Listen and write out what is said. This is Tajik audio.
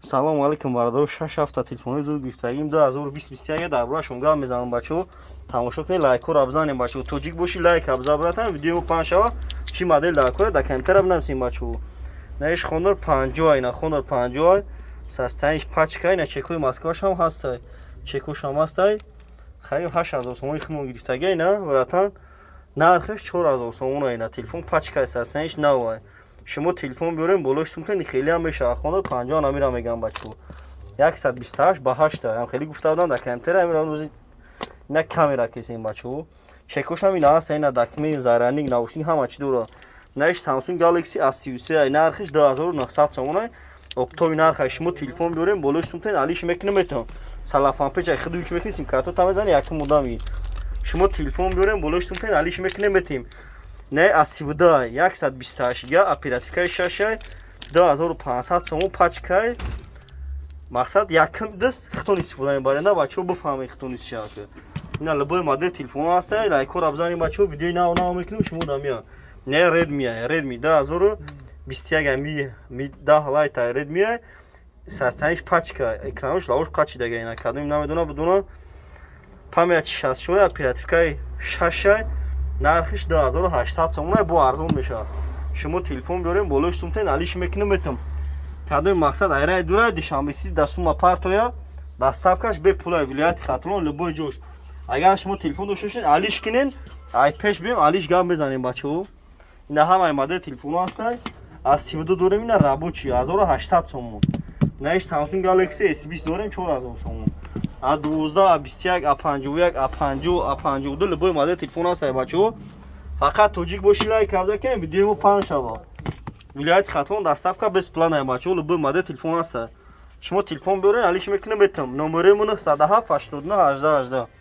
Салом алейкум бародаро. 6 ҳафта телефони зуд гирифтагим 2021 дар бурашон гам мезанам бачаҳо. Тамошо кунед, лайкҳоро абзанем бачаҳо. Тоҷик боши лайк абза братан, видео паҳн шава. Чӣ модель дар кора дар компютер бинависем бачаҳо. Наиш хонор 50 на хонор 50 састаниш пачка на чекои Москваш ҳам ҳастай. Чекош ҳам ҳастай. Хариб 8000 сомони химон гирифтагай на братан. Нархаш 4000 сомон на телефон пачка састаниш навай. شما تلفن بیارین بالاش میکنین خیلی هم بشه خانه 50 نمیرم میگم بچه‌ها 128 با 8 هم خیلی گفته بودن در کمتر امیران روزی نه کامera کسین بچه‌ها چکوش هم اینا هست اینا دکمه زرنگ نوشنی هم چی داره نش سامسونگ گالاکسی S23 نرخش 2900 تومانه اکتبر نرخش شما تلفن بیارین بالاش میکنین علیش میکنه میتون سلافان پیچ خود دوش میکنین سیم کارت تا میزنی یک مودامی شما تلفن بیارین بالاش میکنین علیش میکنه میتیم نه اسیبدا 128 یا اپراتیفکای شاشه 2500 سوم پاچکای مقصد یکم دست خطون استفاده می‌برنده بچه‌ها بفهمید خطون استفاده اینا لبای ماده تلفن هست لایکور ابزاری بچه‌ها ویدیو نو میکنیم شما دامیا نه ردمی 2021 می 10 لایت ردمی ساستانش پاچکا اکرانش لاوش قاچی دیگه اینا کدوم نمیدونه بدونه پامیت 64 اپراتیفکای شاشه нархиш 2800 сомон бо арзон меша шумо телефон биёрем болош сумтен алиш мекунем метам кадои мақсад айрай дура дишамбеси дасума партоя доставкаш бе пула вилояти хатлон любой ҷош агар шумо телефон дошташед алиш кинен ай пеш бием алиш гам безанем бачаҳо ина ҳамаи модель телефоно ҳастанд аз 32 дорем ина рабочи 1800 сомон наиш Samsung Galaxy S20 дорем 4000 сомон A12, A21, A51, A50, A52 любой модель телефона ҳаст бачаҳо. Фақат тоҷик боши лайк абза кинем видеомо паҳн шава. Вилояти Хатлон доставка бесплатная бачаҳо любой модель телефон ҳаст. Шумо телефон биёрен алиш мекунем метам. Номеремон 907 89 18 18.